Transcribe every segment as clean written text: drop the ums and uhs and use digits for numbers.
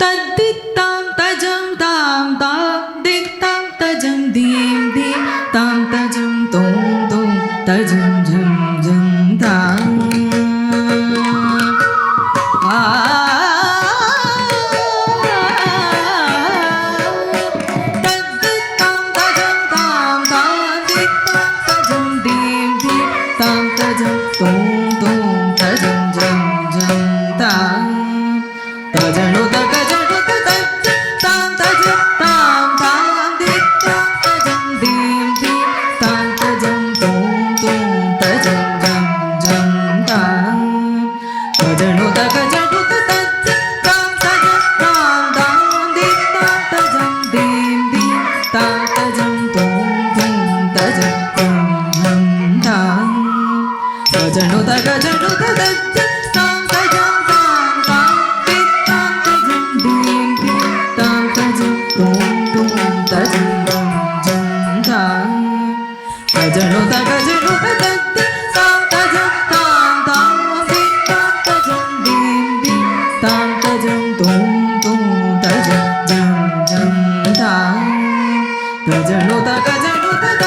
தத்தித்தாம் தஜம் தாம் தாம் தித்தாம் தஜம் theme theme தாம் தஜம் தோம் தோம் தஜம் ஜம் ஜம் தாம் தத்தித்தாம் தஜம் தாம் தாம் தித்தாம் தஜம் தீம் தீம் தாம் தஜம் தோம் தோம் தஜம் ஜம் ஜம் தாம் தஜனு தகஜனு தஜ தாம் தஜ தாம் தாம் தித்தாம் தஜம் தீம் தீம் தாம் தஜம் தோம் தோம் தஜம் ஜம் ஜம் தாம் தஜனு தகஜனு தஜ தாம் தஜ தாம் தாம் தித்தாம் தஜம் தீம் தீம் தாம் தஜம் தோம் தோம் தஜம் ஜம் ஜம் தாம் தஜனு தகஜனு தஜ தாம் தஜம் தாம் தாம் தித்தாம் தஜம் தீம் தீம் தாம் தஜம் தோம் தோம் தஜம் ஜம் ஜம் தாம் தஜனு தகஜனு தஜ தாம் தஜம் தாம் தாம் தித்தாம் தஜம் தீம் தீம் தாம் தஜம் தோம் தோம் தஜம் ஜம் ஜம் தாம் தஜனு தகஜனு தஜ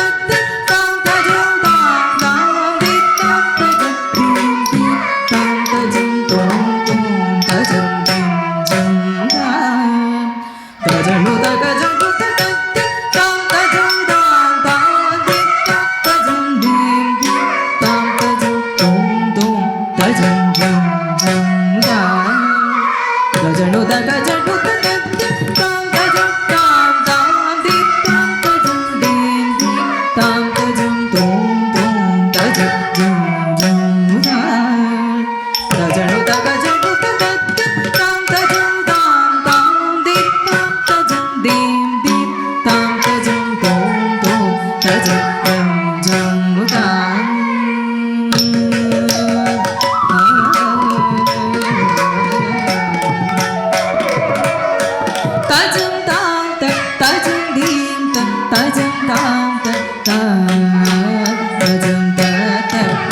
தாம் தஜம் தாம் தாம் தித்தாம் தஜம் தீம் தீம் தாம் தஜம் தோம் தோம் தஜம் ஜம் ஜம் தாம் தஜனு தகஜனு தஜ தாம் தஜம் தாம் தாம் தித்தாம் தஜம் தீம் தீம் தாம் தஜம் தோம் தோம் தஜம் ஜம் ஜம் தாம் தஜனு தகஜனு தஜ தாம் தஜம் தாம் தாம் தித்தாம் தஜம் தீம் தீம் தாம் தஜம் தோம் தோம் தஜம் ஜம் ஜம் தாம் தஜனு தகஜனு தஜ தாம் தஜம் தாம் தாம் தித்தாம் தஜம் தீம் தீம் தாம் தஜம் தோம் தோம் தஜம் ஜம் ஜம் தாம் தஜம் தாம் தஜம் தீம் தஜம் தாம் தஜம்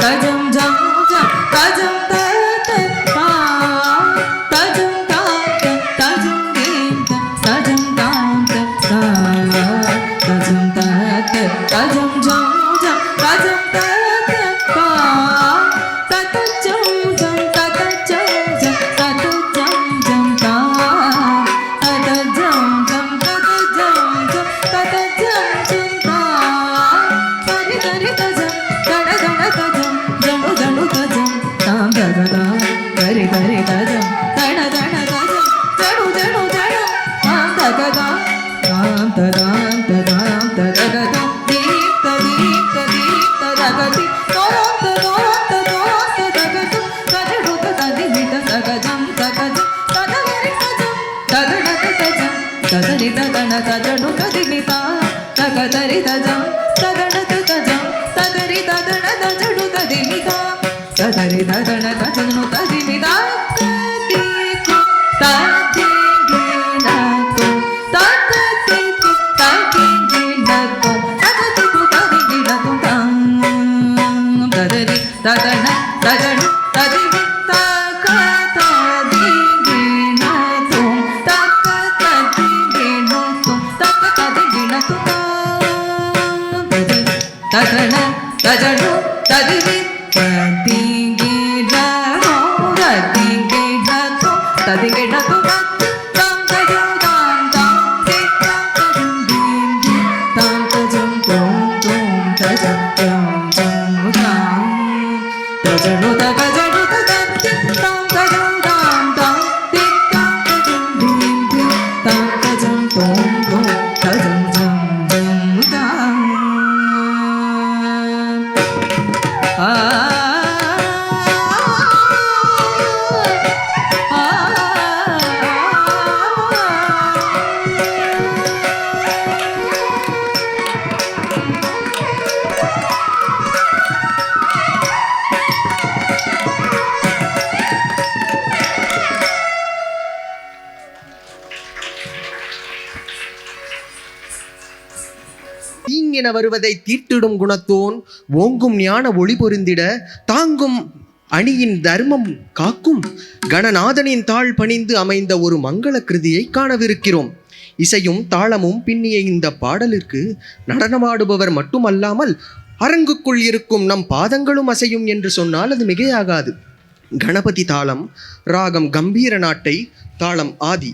தஜம் ஜம் ஜம் தஜம் தாம் தஜம் தாம் தஜம் தீம் தஜம் தாம் தஜம் தஜம் ஜம் ஜம் தஜம் தாம் தஜம் ஜம் தஜம் ஜம் தஜம் ஜம் தாம் தஜம் ஜம் தஜம் ஜம் தஜம் ஜம் தாம் தரி தரி தஜம் தட தட தஜம் ஜனு ஜனு தஜம் தாம் தஜம் தரி தரி தஜம் தட தட தஜம் ஜனு ஜனு ஜனு தாம் தஜம் தாம் ததாம் ததாம் ததகதம் தீப்த தீப்த தீப்த தகதி தோரம் தோரம் தோரம் ததகதம் தஜடு ததிவித தகஜம் தகஜம் ததவரி தஜம் ததடக தஜம் ததரி ததன தஜடு ததிவிதா தகதரி தஜம் ததடக தஜம் ததரி ததன தஜடு ததிவிதா ததரி ததன தஜடு ததிவிதா ததிகு ததிகினகு ததிகு ததிகினகு ததிகு ததிகினகு தாம் ததரி ததன தஜடு ததிவிதா ததிகினகு ததிகினகு ததிகினகு தாம் ததன தஜடு ததிவி ததிகினகு தாம் தஜம் தாம் தாம் தித்தாம் தஜம் தீம் தீம் தாம் தஜம் தோம் தோம் தஜம் ஜம் ஜம் தாம் தஜனு தகஜனு தஜ தாம் தஜம் தாம் தாம் தித்தாம் தஜம் தீம் தீம் தாம் தஜம் தோம் தோம் தஜம் ஜம் ஜம் தாம் தீங்கென வருவதை தீர்த்திடும் குணத்தோன் ஓங்கும் ஞான ஒளி பொருந்திட தாங்கும் அணியின் தர்மம் காக்கும் கணநாதனின் தாழ் பணிந்து அமைந்த ஒரு மங்கள கிருதியை காணவிருக்கிறோம். இசையும் தாளமும் பின்னிய இந்த பாடலிற்கு நடனமாடுபவர் மட்டுமல்லாமல் அரங்குக்குள் இருக்கும் நம் பாதங்களும் அசையும் என்று சொன்னால் அது மிகையாகாது. கணபதி தாளம், ராகம் கம்பீர நாட்டை, தாளம் ஆதி,